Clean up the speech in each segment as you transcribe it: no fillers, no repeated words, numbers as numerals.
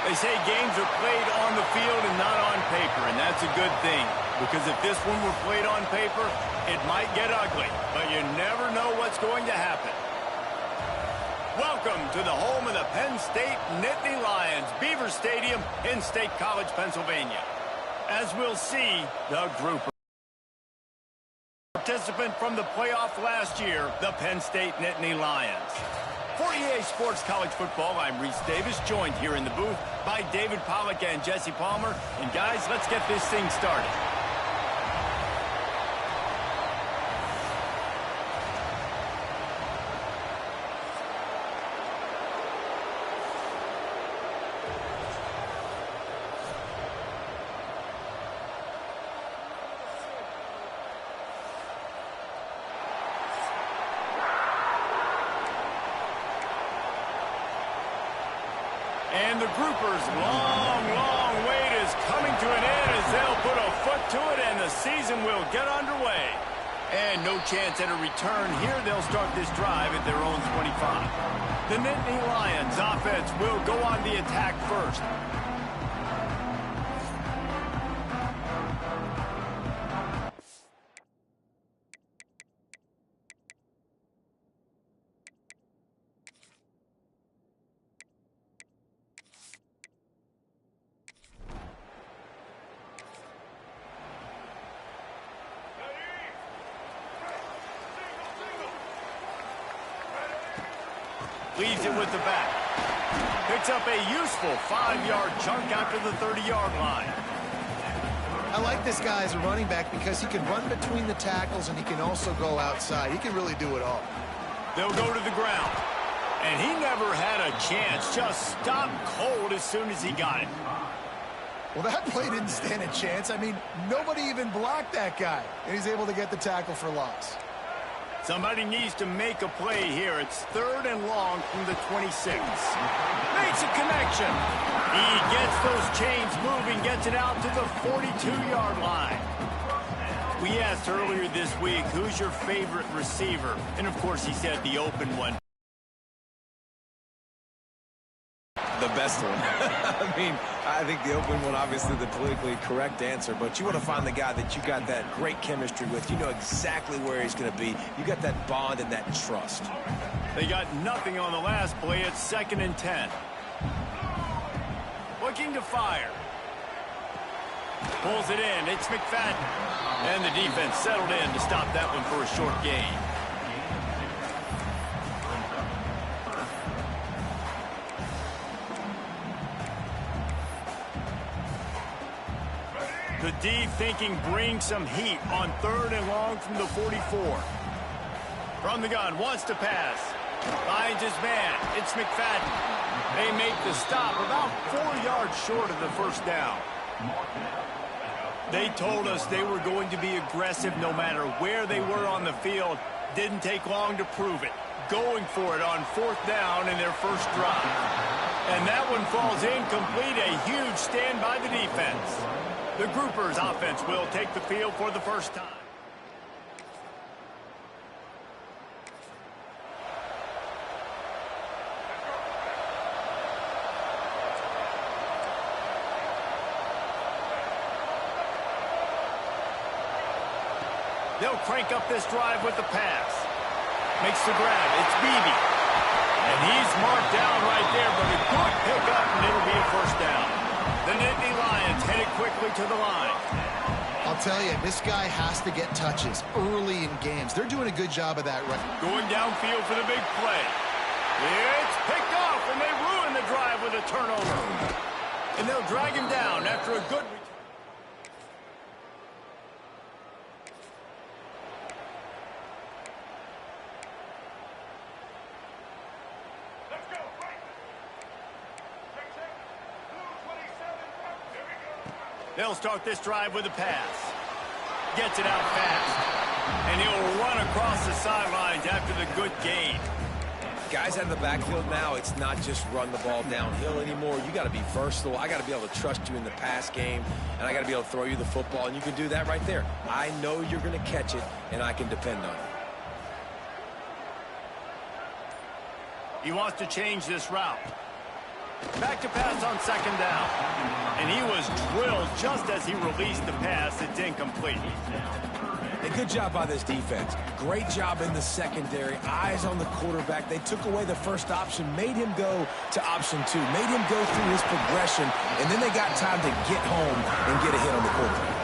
They say games are played on the field and not on paper, and that's a good thing. Because if this one were played on paper, it might get ugly. But you never know what's going to happen. Welcome to the home of the Penn State Nittany Lions, Beaver Stadium in State College, Pennsylvania. As we'll see, the group participant from the playoff last year, the Penn State Nittany Lions. For EA Sports College Football, I'm Reese Davis, joined here in the booth by David Pollack and Jesse Palmer. And guys, let's get this thing started. And the groupers' long wait is coming to an end as they'll put a foot to it and the season will get underway. And no chance at a return here. They'll start this drive at their own 25. The Nittany Lions offense will go on the attack first. Leaves it with the back. Picks up a useful 5-yard chunk after the 30-yard line. I like this guy as a running back because he can run between the tackles and he can also go outside. He can really do it all. They'll go to the ground. And he never had a chance. Just stopped cold as soon as he got it. Well, that play didn't stand a chance. I mean, nobody even blocked that guy. And he's able to get the tackle for loss. Somebody needs to make a play here. It's 3rd and long from the 26. Makes a connection. He gets those chains moving, gets it out to the 42-yard line. We asked earlier this week, who's your favorite receiver? And, of course, he said the open one. The best one. I mean, I think the open one, obviously the politically correct answer, but you want to find the guy that you got that great chemistry with. You know exactly where he's going to be. You got that bond and that trust. They got nothing on the last play. It's 2nd and 10. Looking to fire. Pulls it in. It's McFadden. And the defense settled in to stop that one for a short gain. The D thinking bring some heat on 3rd and long from the 44. From the gun, wants to pass. Finds his man. It's McFadden. They make the stop about 4 yards short of the first down. They told us they were going to be aggressive no matter where they were on the field. Didn't take long to prove it. Going for it on 4th down in their first drive. And that one falls incomplete. A huge stand by the defense. The groupers' offense will take the field for the first time. They'll crank up this drive with the pass. Makes the grab. It's Beebe. And he's marked down right there, but a good pickup, and it'll be a first down. The Nittany Lions headed quickly to the line. I'll tell you, this guy has to get touches early in games. They're doing a good job of that right. Going downfield for the big play. It's picked off, and they ruin the drive with a turnover. And they'll drag him down after a good return. They'll start this drive with a pass. Gets it out fast. And he'll run across the sidelines after the good gain. Guys out of the backfield now, it's not just run the ball downhill anymore. You got to be versatile. I got to be able to trust you in the pass game, and I got to be able to throw you the football, and you can do that right there. I know you're going to catch it, and I can depend on it. He wants to change this route. Back to pass on second down. And he was drilled just as he released the pass. It's incomplete. A good job by this defense. Great job in the secondary. Eyes on the quarterback. They took away the first option, made him go to option 2, made him go through his progression, and then they got time to get home and get a hit on the quarterback.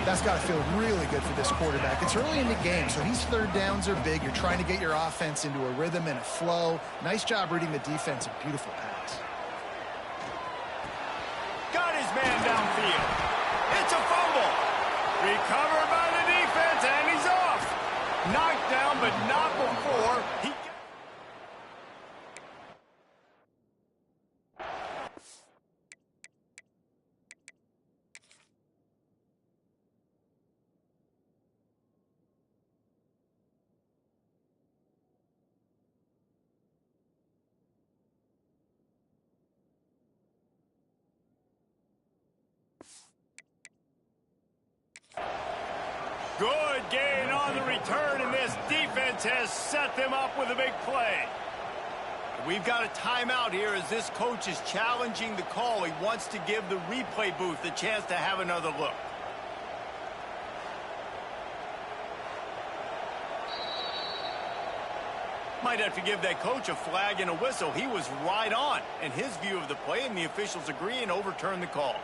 That's got to feel really good for this quarterback. It's early in the game, so these third downs are big. You're trying to get your offense into a rhythm and a flow. Nice job reading the defense. A beautiful pass. Got his man downfield. It's a fumble. Recovered by the defense, and he's off. Knocked down, but not before he... Good gain on the return, and this defense has set them up with a big play. We've got a timeout here as this coach is challenging the call. He wants to give the replay booth a chance to have another look. Might have to give that coach a flag and a whistle. He was right on in his view of the play, and the officials agree and overturn the call.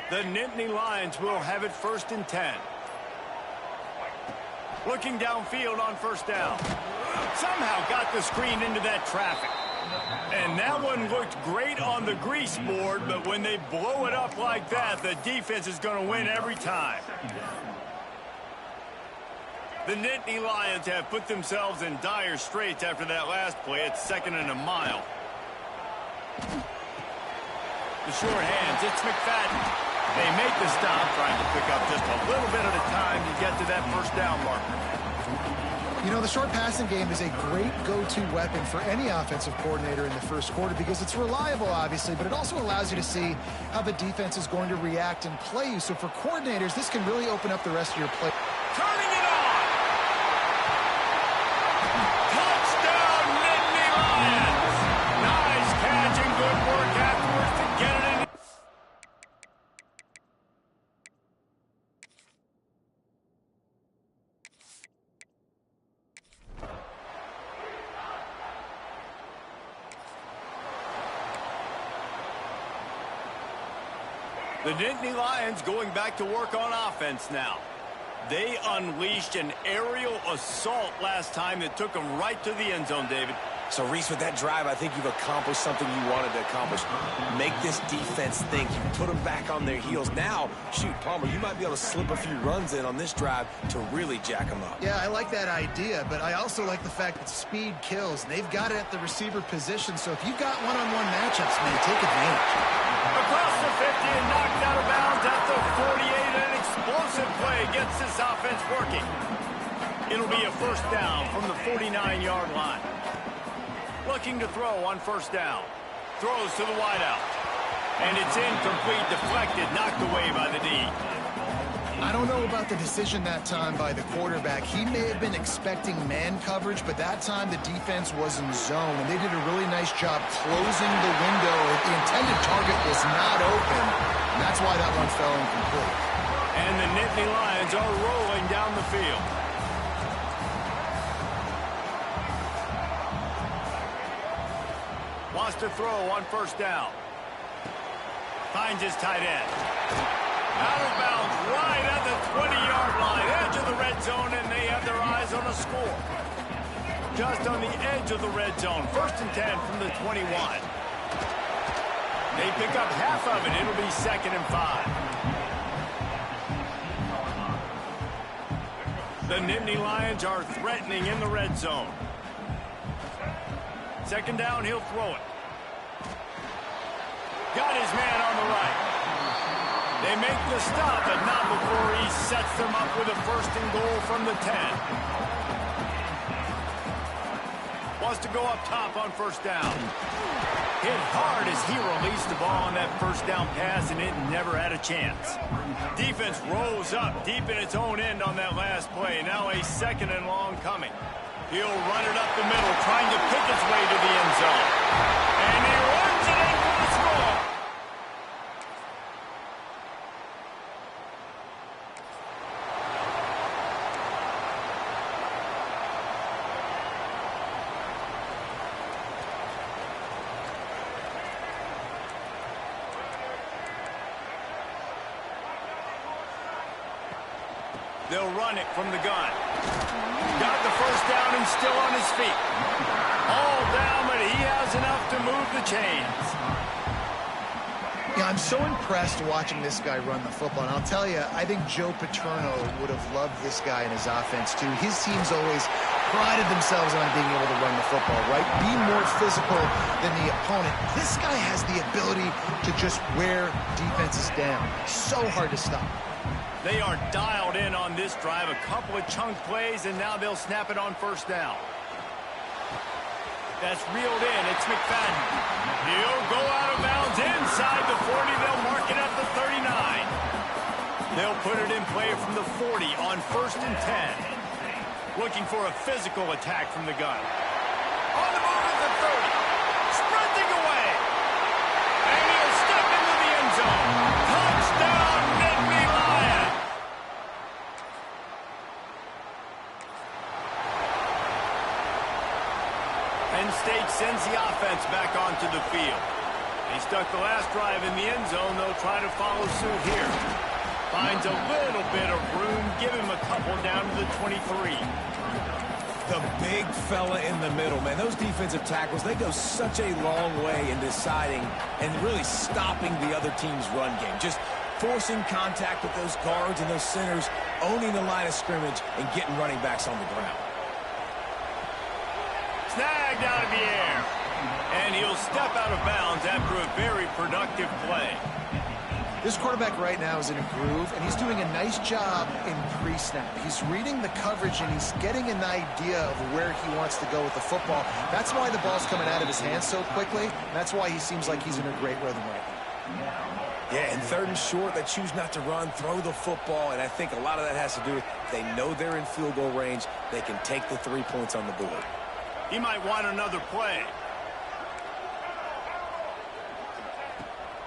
The Nittany Lions will have it 1st and 10. Looking downfield on first down. Somehow got the screen into that traffic. And that one looked great on the grease board, but when they blow it up like that, the defense is going to win every time. The Nittany Lions have put themselves in dire straits after that last play. It's 2nd and a mile. The short hands, it's McFadden. They make the stop, trying to pick up just a little bit at a time to get to that first down marker. You know, the short passing game is a great go-to weapon for any offensive coordinator in the first quarter because it's reliable, obviously, but it also allows you to see how the defense is going to react and play you. So for coordinators, this can really open up the rest of your play. Turning it on! Touchdown, Nittany Lions! Nice catch and good work afterwards to get it in. The Nittany Lions going back to work on offense now. They unleashed an aerial assault last time that took them right to the end zone, David. So, Reese, with that drive, I think you've accomplished something you wanted to accomplish. Make this defense think. You put them back on their heels. Now, shoot, Palmer, you might be able to slip a few runs in on this drive to really jack them up. Yeah, I like that idea, but I also like the fact that speed kills. They've got it at the receiver position, so if you've got one-on-one matchups, man, take advantage. Across the 50 and knocked out of bounds at the 48. An explosive play gets this offense working. It'll be a first down from the 49-yard line. Looking to throw on first down. Throws to the wideout. And it's incomplete, deflected, knocked away by the D. I don't know about the decision that time by the quarterback. He may have been expecting man coverage, but that time the defense was in zone, and they did a really nice job closing the window. The intended target was not open, and that's why that one fell incomplete. And the Nittany Lions are rolling down the field. Wants to throw on first down. Finds his tight end. Out of bounds, right at the 20-yard line, edge of the red zone, and they have their eyes on a score. Just on the edge of the red zone, 1st and 10 from the 21. They pick up half of it. It'll be 2nd and 5. The Nittany Lions are threatening in the red zone. 2nd down, he'll throw it. Got his man on the right. They make the stop, but not before he sets them up with a 1st and goal from the 10. Wants to go up top on first down. Hit hard as he released the ball on that first down pass, and it never had a chance. Defense rose up deep in its own end on that last play. Now a 2nd and long coming. He'll run it up the middle, trying to pick its way to the end zone. And he runs it in for the score. They'll run it from the gun. Got the first down and still on his feet. All down, but he has enough to move the chains. Yeah, I'm so impressed watching this guy run the football. And I'll tell you, I think Joe Paterno would have loved this guy in his offense, too. His teams always prided themselves on being able to run the football, right? Be more physical than the opponent. This guy has the ability to just wear defenses down. So hard to stop. They are dialed in on this drive. A couple of chunk plays, and now they'll snap it on first down. That's reeled in. It's McFadden. He'll go out of bounds inside the 40. They'll mark it at the 39. They'll put it in play from the 40 on 1st and 10. Looking for a physical attack from the gun. On the move at the 30. Sprinting away. And he'll step into the end zone. Touchdown, Nittany Lion. Penn State sends the offense back onto the field. They stuck the last drive in the end zone. They'll try to follow suit here. Finds a little bit of room. Give him a couple down to the 23. The big fella in the middle, man. Those defensive tackles, they go such a long way in deciding and really stopping the other team's run game. Just forcing contact with those guards and those centers, owning the line of scrimmage, and getting running backs on the ground. Snagged out of the air. And he'll step out of bounds after a very productive play. This quarterback right now is in a groove, and he's doing a nice job in pre-snap. He's reading the coverage, and he's getting an idea of where he wants to go with the football. That's why the ball's coming out of his hands so quickly, and that's why he seems like he's in a great rhythm right now. Yeah, and 3rd and short, they choose not to run, throw the football, and I think a lot of that has to do with they know they're in field goal range. They can take the 3 points on the board. He might want another play.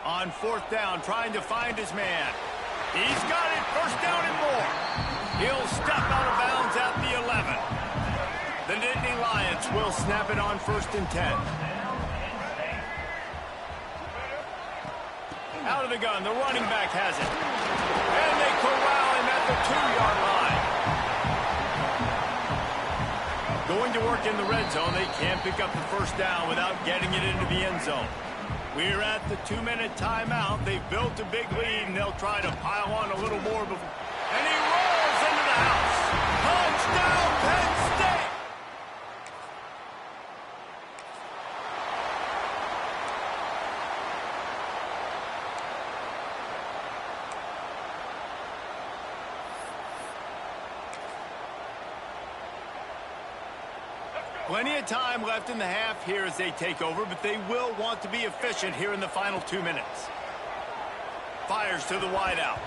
On 4th down, trying to find his man. He's got it, 1st down and more. He'll step out of bounds at the 11. The Nittany Lions will snap it on 1st and 10. Out of the gun, the running back has it. And they corral him at the 2-yard line. Going to work in the red zone, they can't pick up the first down without getting it into the end zone. We're at the 2-minute timeout. They've built a big lead, and they'll try to pile on a little more before. And he rolls into the house. Touchdown, Penn State! Plenty of time left in the half here as they take over, but they will want to be efficient here in the final 2 minutes. Fires to the wideout.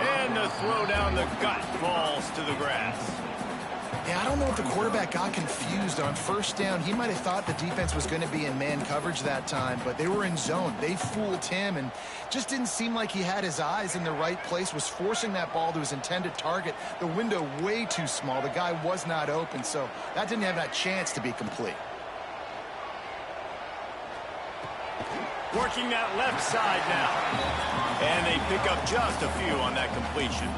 And the throw down the gut falls to the grass. Yeah, I don't know if the quarterback got confused on 1st down. He might have thought the defense was going to be in man coverage that time, but they were in zone. They fooled him and just didn't seem like he had his eyes in the right place, was forcing that ball to his intended target. The window way too small. The guy was not open, so that didn't have that chance to be complete. Working that left side now. And they pick up just a few on that completion.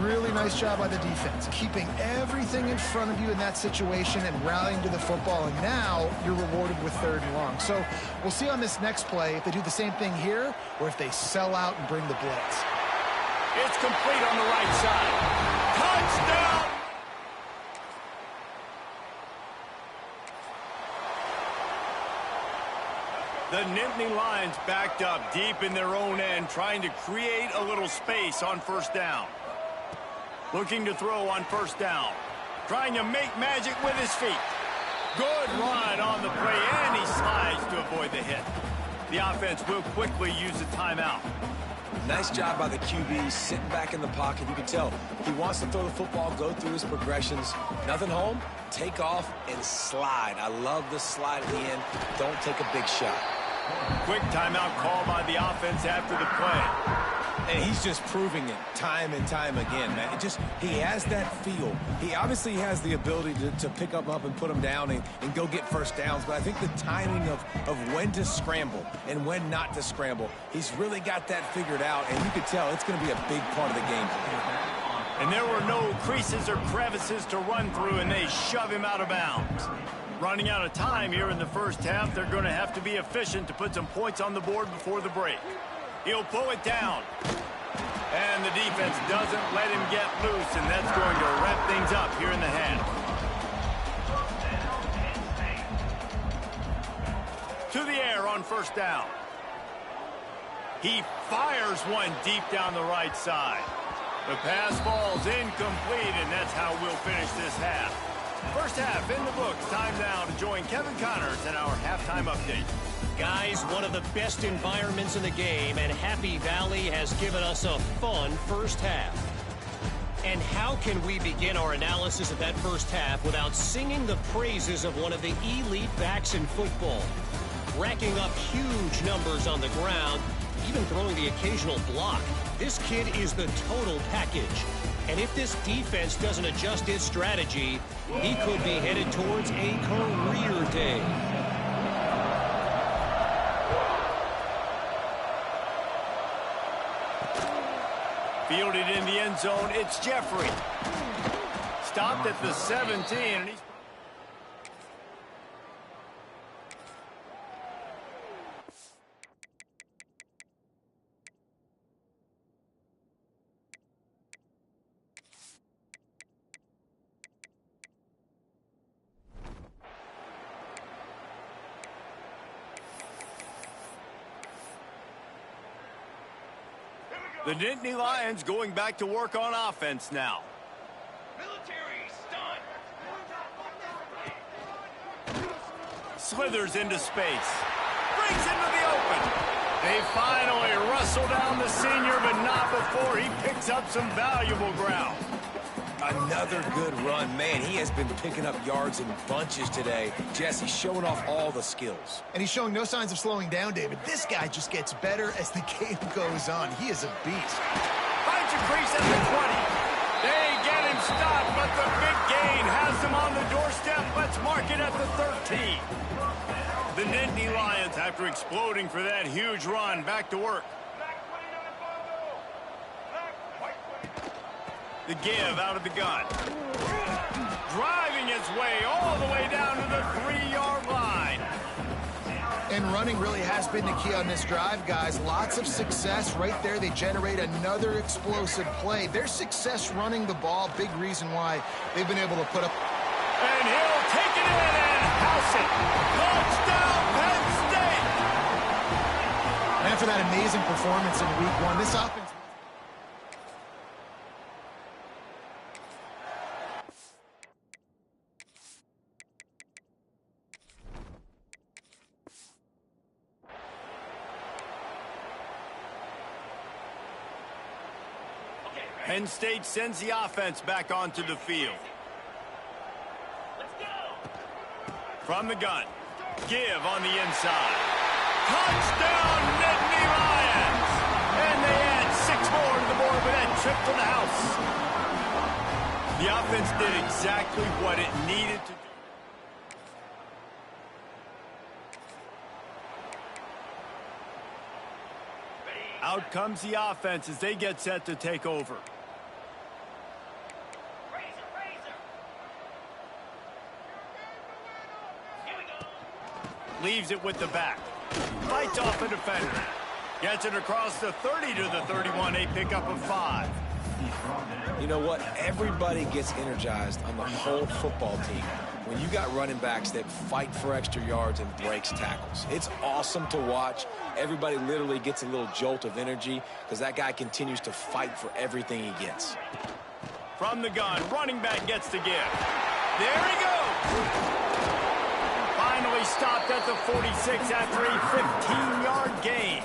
Really nice job by the defense, keeping everything in front of you in that situation and rallying to the football. And now you're rewarded with 3rd and long. So we'll see on this next play if they do the same thing here or if they sell out and bring the blitz. It's complete on the right side. Touchdown! The Nittany Lions backed up deep in their own end, trying to create a little space on 1st down. Looking to throw on 1st down. Trying to make magic with his feet. Good run on the play, and he slides to avoid the hit. The offense will quickly use a timeout. Nice job by the QB, sitting back in the pocket. You can tell he wants to throw the football, go through his progressions. Nothing home, take off, and slide. I love the slide at the end. Don't take a big shot. Quick timeout call by the offense after the play. And he's just proving it time and time again, man. He has that feel. He obviously has the ability to pick up and put them down and go get first downs. But I think the timing of when to scramble and when not to scramble, he's really got that figured out. And you could tell it's going to be a big part of the game. And there were no creases or crevices to run through, and they shove him out of bounds. Running out of time here in the first half, they're going to have to be efficient to put some points on the board before the break. He'll pull it down. And the defense doesn't let him get loose, and that's going to wrap things up here in the half. To the air on first down. He fires one deep down the right side. The pass falls incomplete, and that's how we'll finish this half. First half in the books. Time now to join Kevin Connors in our halftime update. Guys, one of the best environments in the game, and Happy Valley has given us a fun first half. And how can we begin our analysis of that first half without singing the praises of one of the elite backs in football? Racking up huge numbers on the ground, even throwing the occasional block. This kid is the total package. And if this defense doesn't adjust its strategy, he could be headed towards a career day. Fielded in the end zone, it's Jeffrey. Stopped at the 17, and he's... The Nittany Lions going back to work on offense now. Military stunt. Slithers into space. Brings into the open. They finally wrestle down the senior, but not before he picks up some valuable ground. Another good run. Man, he has been picking up yards in bunches today. Jesse showing off all the skills. And he's showing no signs of slowing down, David. This guy just gets better as the game goes on. He is a beast. Finds a crease at the 20. They get him stopped, but the big gain has him on the doorstep. Let's mark it at the 13. The Nittany Lions, after exploding for that huge run, back to work. The give out of the gun. Driving his way all the way down to the 3-yard line. And running really has been the key on this drive, guys. Lots of success right there. They generate another explosive play. Their success running the ball, big reason why they've been able to put up. And he'll take it in and house it. Touchdown, Penn State. And after that amazing performance in week 1, this offense... Penn State sends the offense back onto the field. From the gun. Give on the inside. Touchdown, Nittany Lions! And they add 6 more to the board with that trip to the house. The offense did exactly what it needed to do. Out comes the offense as they get set to take over. Leaves it with the back. Fights off a defender. Gets it across the 30 to the 31. A pickup of 5. You know what? Everybody gets energized on the whole football team when you got running backs that fight for extra yards and breaks tackles. It's awesome to watch. Everybody literally gets a little jolt of energy because that guy continues to fight for everything he gets. From the gun, running back gets the give. There he goes. stopped at the 46 after a 15-yard gain.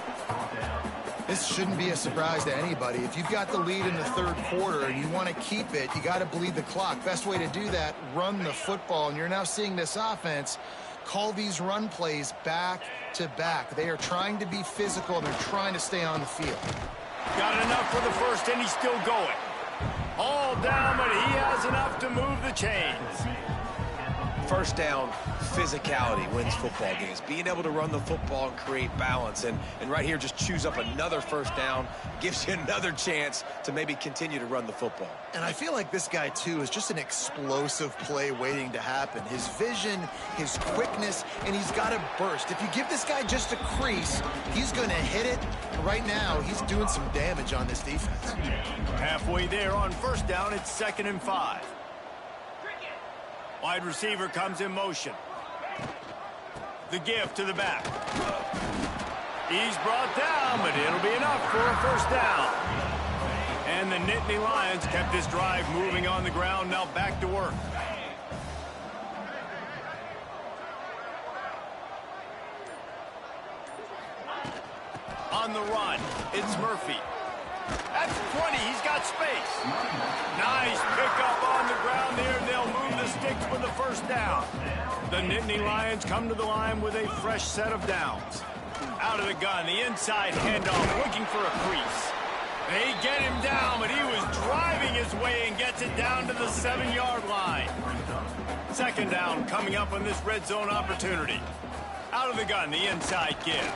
This shouldn't be a surprise to anybody. If you've got the lead in the third quarter and you want to keep it, you got to bleed the clock. Best way to do that, run the football. And you're now seeing this offense call these run plays back to back. They are trying to be physical, and they're trying to stay on the field. Got enough for the first, and he's still going. All down, but he has enough to move the chains. First down, physicality wins football games. Being able to run the football and create balance. And right here, just choose up another first down, gives you another chance to maybe continue to run the football. And I feel like this guy, too, is just an explosive play waiting to happen. His vision, his quickness, and he's got a burst. If you give this guy just a crease, he's going to hit it. Right now, he's doing some damage on this defense. Halfway there on first down, it's 2nd and 5. Wide receiver comes in motion. The give to the back. He's brought down, but it'll be enough for a first down. And the Nittany Lions kept this drive moving on the ground. Now back to work. On the run, it's Murphy. That's 20. He's got space. Nice pickup on the ground there. They'll move the sticks for the first down. The Nittany Lions come to the line with a fresh set of downs. Out of the gun, the inside handoff, looking for a crease. They get him down, but he was driving his way and gets it down to the 7-yard line. 2nd down coming up on this red zone opportunity. Out of the gun, the inside give.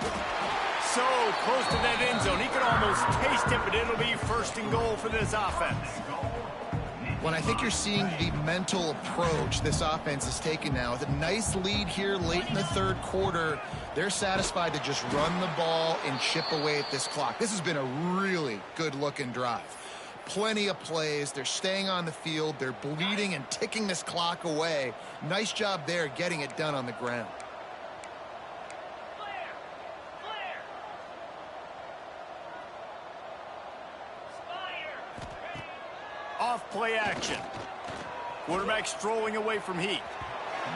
So close to that end zone. He could almost taste it, but it'll be 1st and goal for this offense. When I think you're seeing the mental approach this offense is taking now, with a nice lead here late in the third quarter, they're satisfied to just run the ball and chip away at this clock. This has been a really good-looking drive. Plenty of plays. They're staying on the field. They're bleeding and ticking this clock away. Nice job there getting it done on the ground. Off play action. Quarterback strolling away from Heat.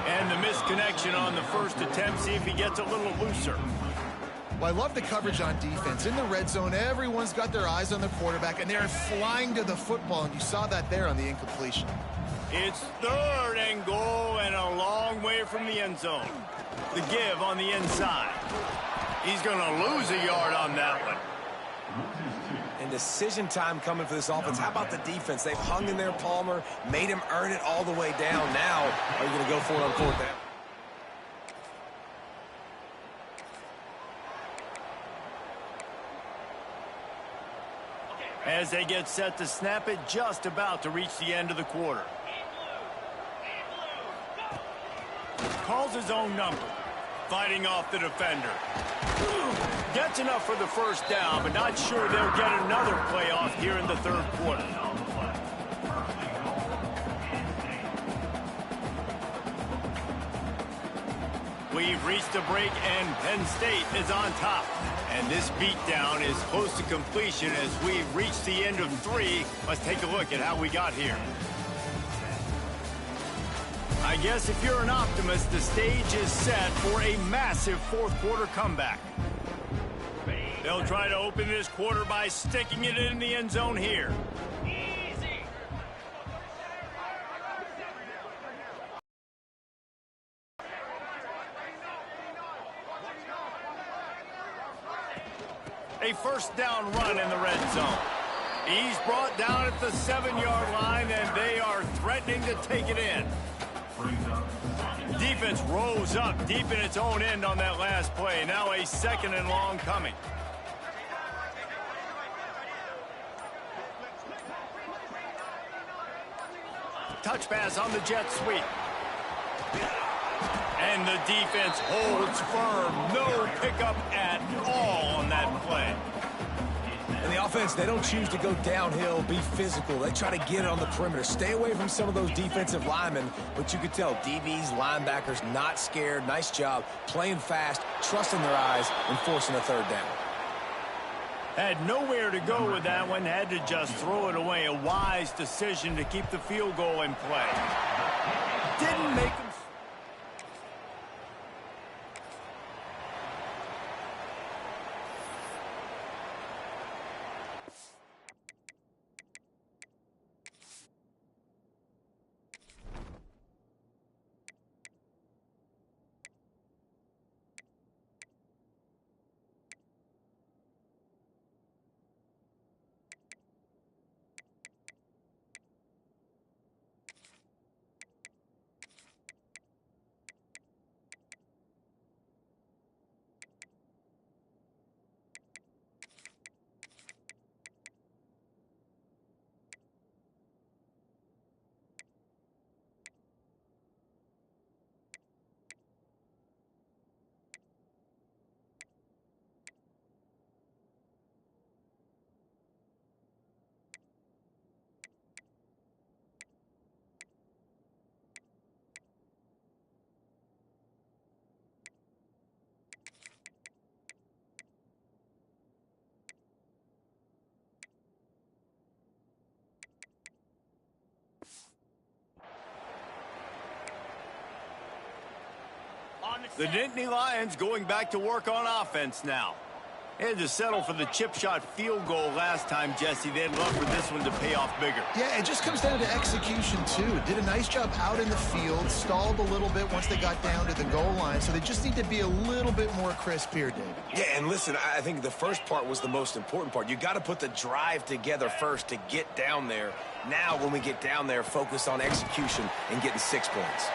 And the misconnection on the first attempt. See if he gets a little looser. Well, I love the coverage on defense. In the red zone, everyone's got their eyes on the quarterback, and they're flying to the football, and you saw that there on the incompletion. It's 3rd and goal and a long way from the end zone. The give on the inside. He's going to lose a yard on that one. And decision time coming for this offense. How about the defense? They've hung in there, Palmer, made him earn it all the way down. Now, are you going to go for it on 4th down? As they get set to snap it, just about to reach the end of the quarter. Calls his own number. Fighting off the defender. Gets enough for the first down, but not sure they'll get another play off here in the third quarter. We've reached a break, and Penn State is on top. And this beatdown is close to completion as we've reached the end of 3. Let's take a look at how we got here. I guess if you're an optimist, the stage is set for a massive fourth quarter comeback. They'll try to open this quarter by sticking it in the end zone here. A first down run in the red zone. He's brought down at the 7-yard line, and they are threatening to take it in. Defense rose up deep in its own end on that last play. Now a 2nd and long coming. Touch pass on the jet sweep. And the defense holds firm. No pickup at all on that play. And the offense, they don't choose to go downhill, be physical. They try to get it on the perimeter. Stay away from some of those defensive linemen. But you could tell DBs, linebackers, not scared. Nice job playing fast, trusting their eyes, and forcing a 3rd down. Had nowhere to go with that one. Had to just throw it away. A wise decision to keep the field goal in play. Didn't make him. The Nittany Lions going back to work on offense now. They had to settle for the chip shot field goal last time, Jesse. They'd love for this one to pay off bigger. Yeah, it just comes down to execution, too. Did a nice job out in the field, stalled a little bit once they got down to the goal line, so they just need to be a little bit more crisp here, David. Yeah, and listen, I think the first part was the most important part. You got to put the drive together first to get down there. Now, when we get down there, focus on execution and getting 6 points.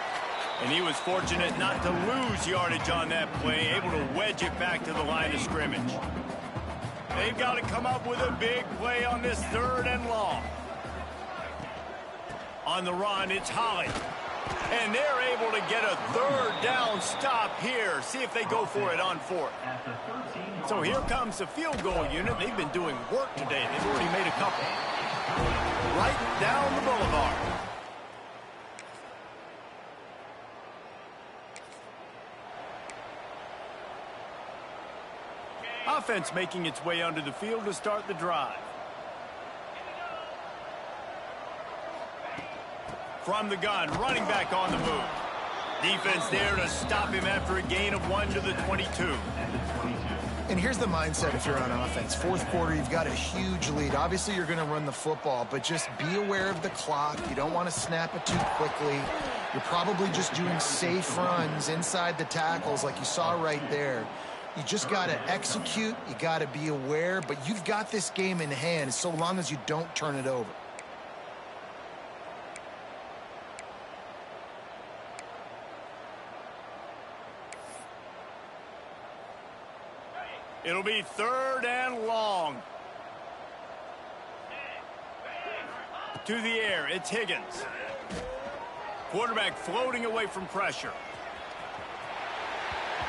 And he was fortunate not to lose yardage on that play, able to wedge it back to the line of scrimmage. They've got to come up with a big play on this 3rd and long. On the run, it's Holly. And they're able to get a 3rd down stop here. See if they go for it on 4th. So here comes the field goal unit. They've been doing work today. They've already made a couple. Right down the boulevard. Offense making its way onto the field to start the drive. From the gun, running back on the move. Defense there to stop him after a gain of 1 to the 22. And here's the mindset if you're on offense. 4th quarter, you've got a huge lead. Obviously, you're going to run the football, but just be aware of the clock. You don't want to snap it too quickly. You're probably just doing safe runs inside the tackles like you saw right there. You just got to execute. You got to be aware, but you've got this game in hand so long as you don't turn it over. It'll be 3rd and long. To the air, it's Higgins. Quarterback floating away from pressure.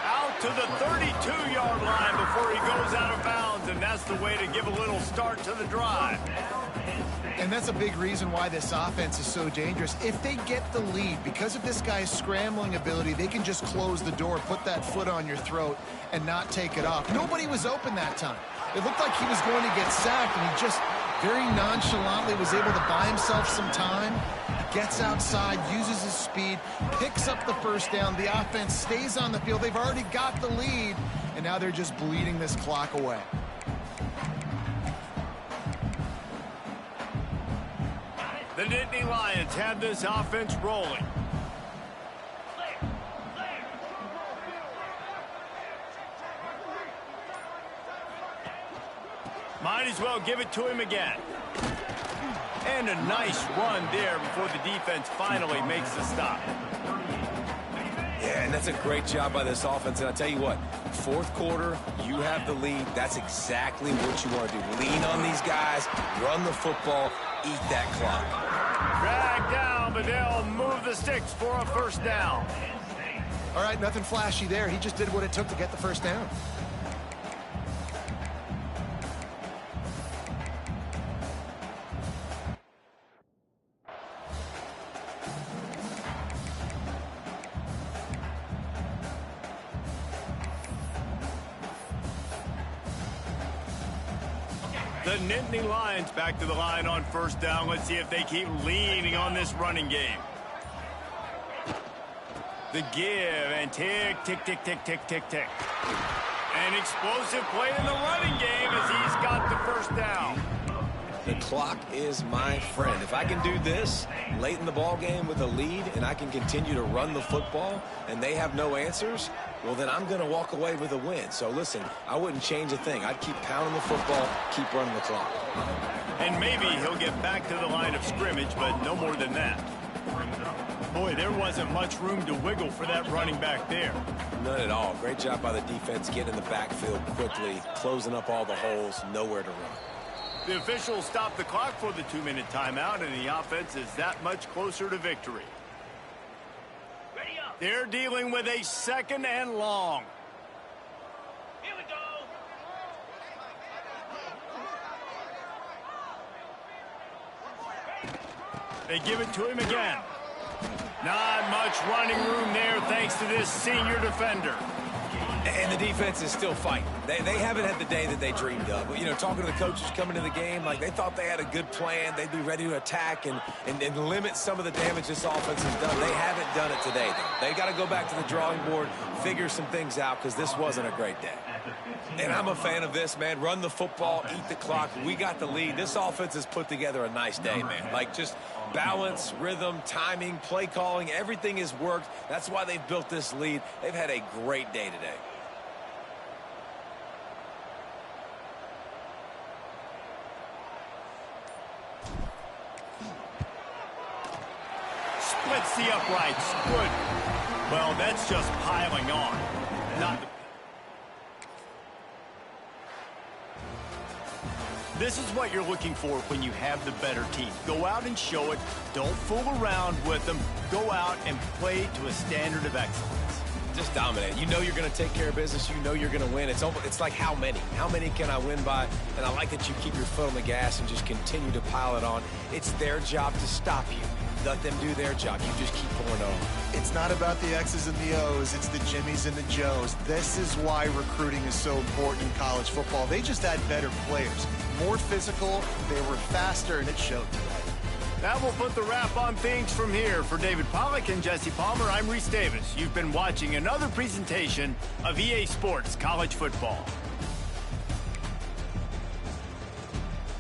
Out to the 32-yard line before he goes out of bounds, and that's the way to give a little start to the drive. And that's a big reason why this offense is so dangerous. If they get the lead, because of this guy's scrambling ability, they can just close the door, put that foot on your throat, and not take it off. Nobody was open that time. It looked like he was going to get sacked, and he just very nonchalantly was able to buy himself some time. Gets outside, uses his speed, picks up the 1st down. The offense stays on the field. They've already got the lead, and now they're just bleeding this clock away. The Nittany Lions have this offense rolling. Might as well give it to him again. And a nice run there before the defense finally makes the stop. Yeah, and that's a great job by this offense. And I tell you what, 4th quarter, you have the lead. That's exactly what you want to do. Lean on these guys, run the football, eat that clock. Drag down, but they'll move the sticks for a 1st down. All right, nothing flashy there. He just did what it took to get the 1st down. The Nittany Lions back to the line on 1st down. Let's see if they keep leaning on this running game. The give and tick, tick, tick, tick, tick, tick, tick. An explosive play in the running game as he's got the 1st down. The clock is my friend. If I can do this late in the ball game with a lead and I can continue to run the football and they have no answers, well, then I'm going to walk away with a win. So, listen, I wouldn't change a thing. I'd keep pounding the football, keep running the clock. And maybe he'll get back to the line of scrimmage, but no more than that. Boy, there wasn't much room to wiggle for that running back there. None at all. Great job by the defense getting in the backfield quickly, closing up all the holes, nowhere to run. The officials stopped the clock for the 2-minute timeout, and the offense is that much closer to victory. They're dealing with a 2nd and long. Here we go. They give it to him again. Not much running room there thanks to this senior defender. And the defense is still fighting. They haven't had the day that they dreamed of. You know, talking to the coaches coming to the game, like they thought they had a good plan. They'd be ready to attack and limit some of the damage this offense has done. They haven't done it today, though. They got to go back to the drawing board, figure some things out, because this wasn't a great day. And I'm a fan of this, man. Run the football, eat the clock. We got the lead. This offense has put together a nice day, man. Like just balance, rhythm, timing, play calling, everything has worked. That's why they've built this lead. They've had a great day today. Splits the uprights. Good. Well, that's just piling on. Not. This is what you're looking for when you have the better team. Go out and show it. Don't fool around with them. Go out and play to a standard of excellence. Just dominate. You know you're going to take care of business. You know you're going to win. It's like how many? How many can I win by? And I like that you keep your foot on the gas and just continue to pile it on. It's their job to stop you. Let them do their job. You just keep going on. It's not about the X's and the O's. It's the Jimmies and the Joes. This is why recruiting is so important in college football. They just had better players. More physical, they were faster, and it showed today. That will put the wrap on things from here. For David Pollack and Jesse Palmer, I'm Reese Davis. You've been watching another presentation of EA Sports College Football.